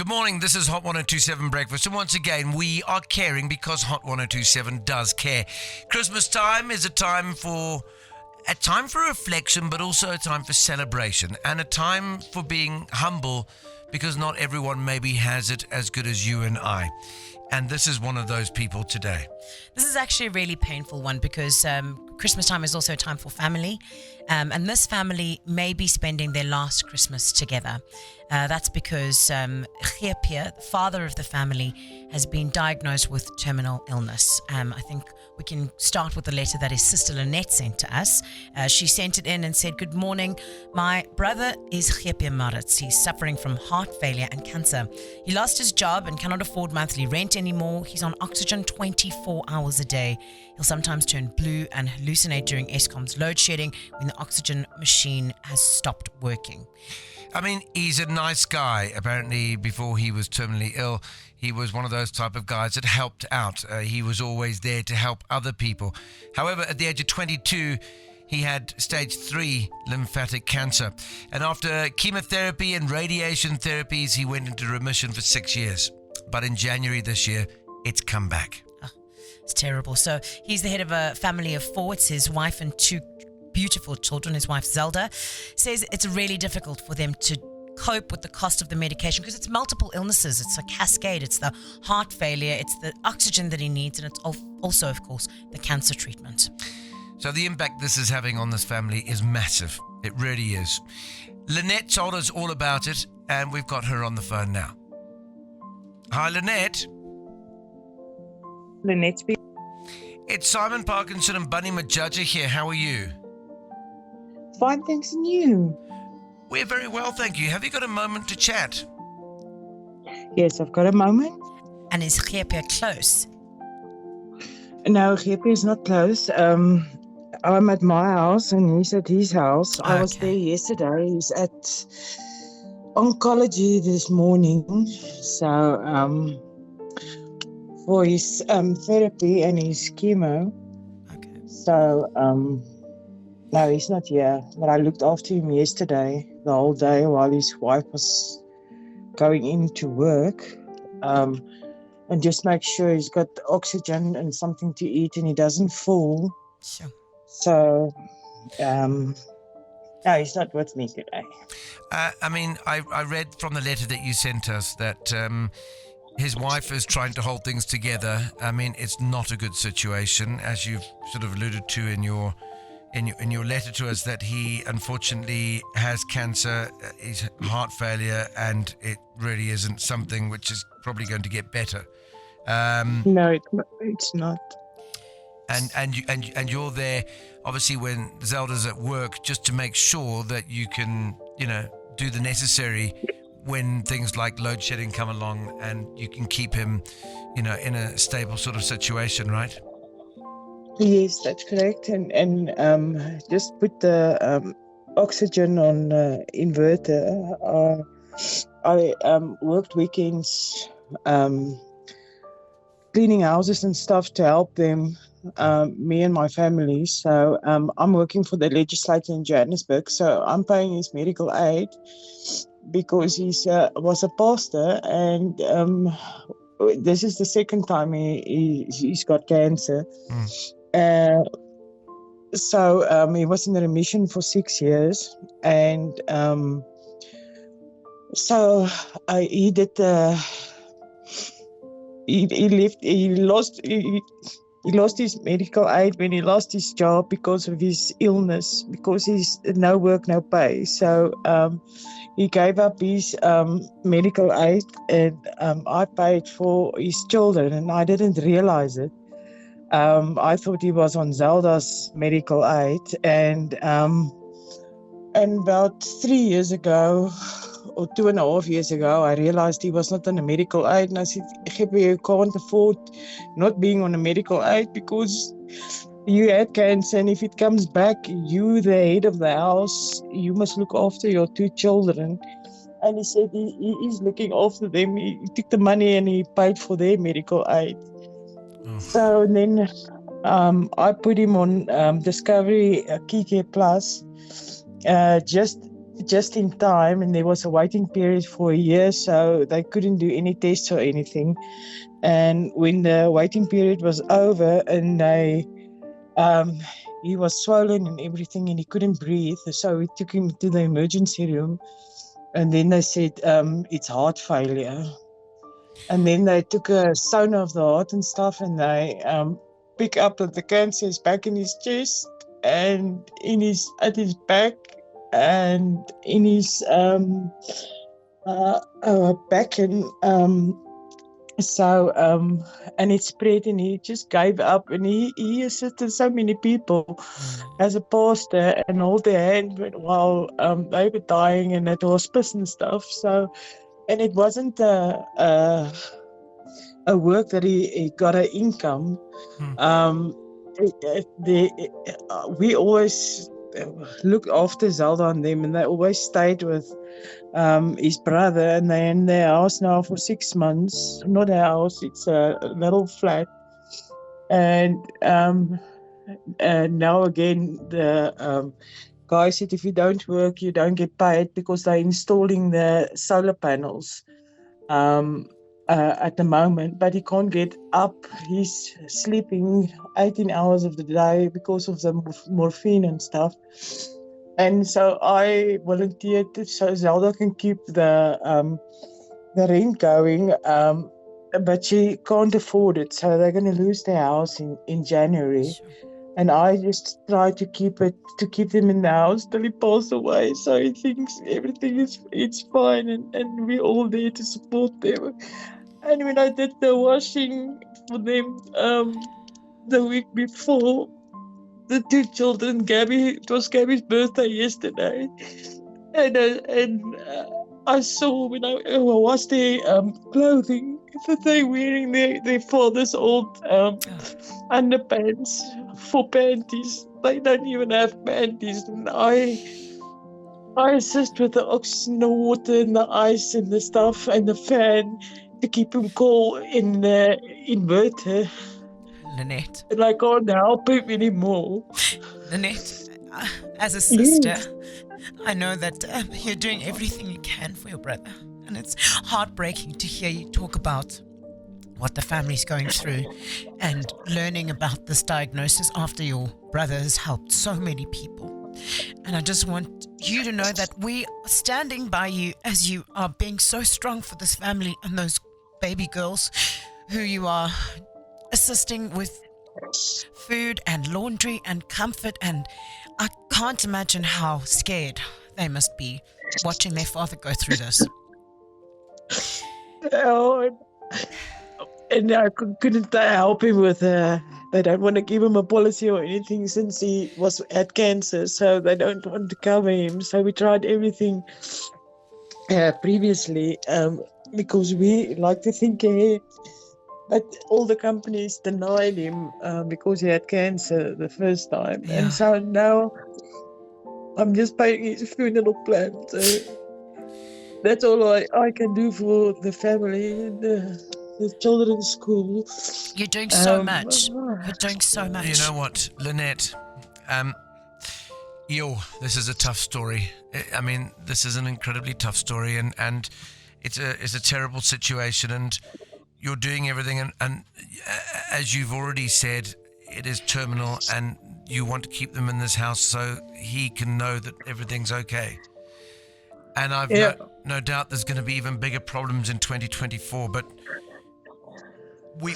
Good morning, this is Hot 1027 Breakfast, and once again, we are caring because Hot 1027 does care. Christmas time is a time for reflection, but also a time for celebration, and a time for being humble, because not everyone maybe has it as good as you and I. And this is one of those people today. This is actually a really painful one because Christmas time is also a time for family. And this family may be spending their last Christmas together. That's because G.P, the father of the family, has been diagnosed with terminal illness. I think we can start with the letter that his sister Lynette sent to us. She sent it in and said, "Good morning. My brother is G.P Maritz. He's suffering from heart failure and cancer. He lost his job and cannot afford monthly rent anymore. He's on oxygen 24 hours a day. He'll sometimes turn blue and hallucinate during Eskom's load shedding when the oxygen machine has stopped working." I mean, he's a nice guy. Apparently, before he was terminally ill, he was one of those type of guys that helped out. He was always there to help other people. However, at the age of 22, he had stage 3 lymphatic cancer. And after chemotherapy and radiation therapies, he went into remission for 6 years. But in January this year, it's come back. It's terrible. So he's the head of a family of 4. It's his wife and 2 beautiful children. His wife Zelda says it's really difficult for them to cope with the cost of the medication because it's multiple illnesses. It's a cascade. It's the heart failure, it's the oxygen that he needs, and it's also, of course, the cancer treatment. So the impact this is having on this family is massive. It really is. Lynette told us all about it, and we've got her on the phone now. Hi, Lynette. Lynette speaking. It's Simon Parkinson and Bunny Majaja here. How are you? Fine, thanks, and you? We're very well, thank you. Have you got a moment to chat? Yes, I've got a moment. And is G.P close? No, G.P is not close. I'm at my house and he's at his house. Okay. I was there yesterday. He's at oncology this morning. So, for his therapy and his chemo. Okay. So, no, he's not here. But I looked after him yesterday, the whole day, while his wife was going into work. And just make sure he's got oxygen and something to eat and he doesn't fall. Sure. So, no, he's not with me today. I mean, I read from the letter that you sent us that his wife is trying to hold things together. I mean, it's not a good situation, as you've sort of alluded to in your letter to us, that he unfortunately has cancer, his heart failure, and it really isn't something which is probably going to get better. No, it's not. And you're there, obviously, when Zelda's at work, just to make sure that you can, do the necessary when things like load shedding come along, and you can keep him, in a stable sort of situation, right? Yes, that's correct. And just put the oxygen on inverter. I worked weekends cleaning houses and stuff to help them, me and my family. So I'm working for the legislature in Johannesburg. So I'm paying his medical aid because he was a pastor, and this is the second time he's got cancer. So he was in remission for 6 years, and so he did. He lost his medical aid when he lost his job because of his illness, because he's no work, no pay. So he gave up his medical aid, and I paid for his children, and I didn't realize it. I thought he was on Zelda's medical aid, and about 3 years ago, or 2.5 years ago, I realized he was not on a medical aid, and I said, "G.P, you can't afford not being on a medical aid because you had cancer, and if it comes back, you the head of the house, you must look after your 2 children." And he said he is looking after them. He took the money and he paid for their medical aid. So then I put him on Discovery Kike Plus, just just in time, and there was a waiting period for a year, so they couldn't do any tests or anything. And when the waiting period was over, and he was swollen and everything, and he couldn't breathe, so we took him to the emergency room, and then they said it's heart failure. And then they took a sonar of the heart and stuff, and they pick up that the cancer is back in his chest and at his back and in his back, and and it spread, and he just gave up, and he assisted so many people as a pastor, and all their hand while they were dying and at hospice and stuff. So, and it wasn't a work that he got an income. We always looked after Zelda and them, and they always stayed with his brother, and they're in their house now for 6 months. Not a house, it's a little flat. And now again, the guy said if you don't work, you don't get paid, because they're installing the solar panels at the moment, but he can't get up. He's sleeping 18 hours of the day because of the morphine and stuff. And so I volunteered so Zelda can keep the rent going, but she can't afford it, so they're going to lose their house in January. And I just try to keep them in the house till he passes away, so he thinks everything it's fine, and we're all there to support them. And when I did the washing for them the week before, the two children, it was Gabby's birthday yesterday, and I saw when I washed their clothing that they're wearing their father's old underpants for panties. They don't even have panties, and I assist with the oxygen, the water, and the ice, and the stuff, and the fan to keep him cool in the inverter. Lynette. And I can't help him anymore. Lynette, as a sister, I know that you're doing everything you can for your brother, and it's heartbreaking to hear you talk about what the family's going through and learning about this diagnosis after your brother has helped so many people. And I just want you to know that we are standing by you as you are being so strong for this family and those baby girls who you are assisting with food and laundry and comfort. And I can't imagine how scared they must be watching their father go through this. And I couldn't help him with they don't want to give him a policy or anything since he had cancer, so they don't want to cover him. So we tried everything previously because we like to think ahead. But all the companies denied him because he had cancer the first time. Yeah. And so now I'm just paying his funeral plan. So that's all I can do for the family and the children's school. You're doing so much. You're doing so much. You know what, Lynette? This is a tough story. I mean, this is an incredibly tough story, and it's a terrible situation, and you're doing everything, and as you've already said, it is terminal, and you want to keep them in this house so he can know that everything's okay. And I've no doubt there's going to be even bigger problems in 2024, but we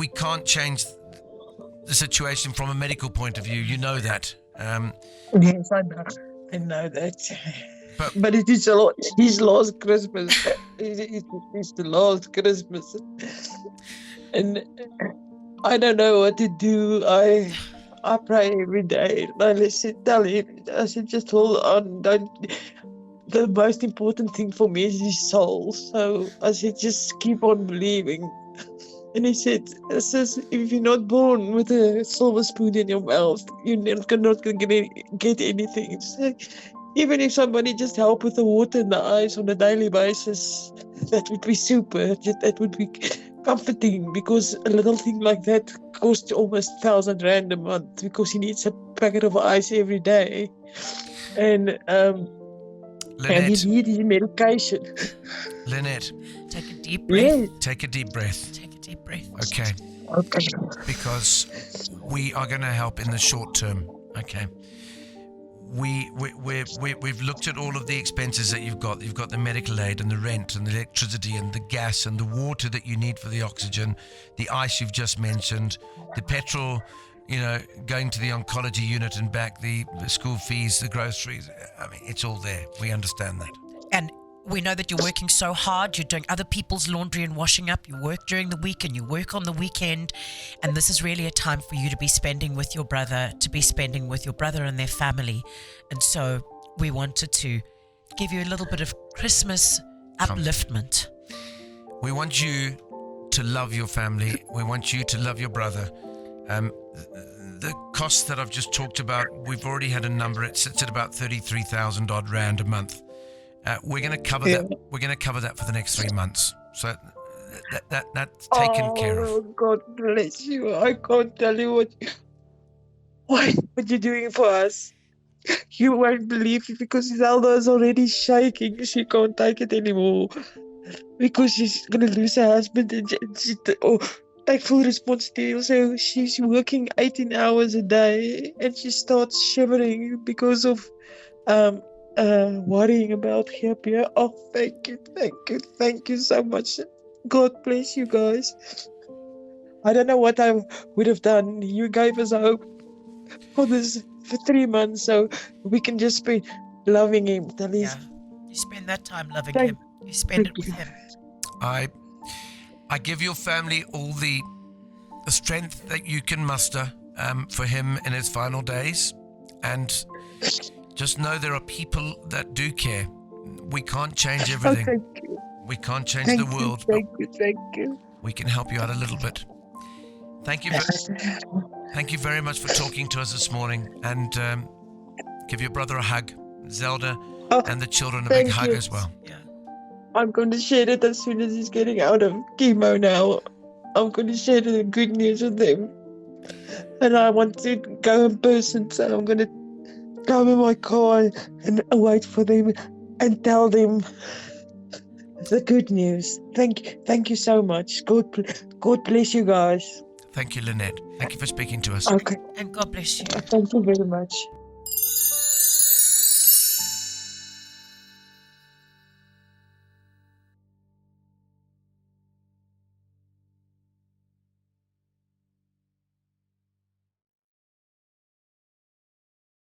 can't change the situation from a medical point of view. You know that. Yes, I know that. But it is his last Christmas. It's the last Christmas. And I don't know what to do. I pray every day. I tell him, I said, just hold on. The most important thing for me is his soul. So I said, just keep on believing. And he said, "Sis, if you're not born with a silver spoon in your mouth, you're not going to get anything." So even if somebody just help with the water and the ice on a daily basis, that would be super. That would be comforting, because a little thing like that costs almost 1,000 rand a month, because he needs a packet of ice every day. And and he Lynette, needs his medication. Lynette, Take a deep breath. Yes. take a deep breath. Take a deep breath. Okay. Okay. Because we are going to help in the short term. Okay. We've looked at all of the expenses that you've got. You've got the medical aid and the rent and the electricity and the gas and the water that you need for the oxygen, the ice you've just mentioned, the petrol, going to the oncology unit and back, the school fees, the groceries. I mean, it's all there. We understand that. And we know that you're working so hard. You're doing other people's laundry and washing up. You work during the week and you work on the weekend. And this is really a time for you to be spending with your brother, and their family. And so we wanted to give you a little bit of Christmas upliftment. We want you to love your family. We want you to love your brother. The costs that I've just talked about, we've already had a number. It sits at about 33,000 odd rand a month. We're going to cover that. We're going to cover that for the next 3 months. So that's taken care of. Oh, God bless you. I can't tell you what you're doing for us. You won't believe it because Zelda is already shaking. She can't take it anymore because she's going to lose her husband and she take full responsibility. So she's working 18 hours a day and she starts shivering because of worrying about her peer. Oh, thank you so much. God bless you guys. I don't know what I would have done. You gave us hope for 3 months, so we can just be loving him. Yeah. You spend that time loving him. You spend it with him. I give your family all the strength that you can muster for him in his final days, and just know there are people that do care. We can't change everything. Oh, thank you. We can't change the world. Thank you. We can help you out a little bit. Thank you very much for talking to us this morning, and give your brother a hug, Zelda, and the children a big hug as well. Yeah. I'm going to share it as soon as he's getting out of chemo now. I'm going to share the good news with them. And I want to go in person, so I'm going to go in my car and wait for them and tell them the good news. Thank you so much. God bless you guys. Thank you, Lynette. Thank you for speaking to us. Okay. And God bless you. Thank you very much.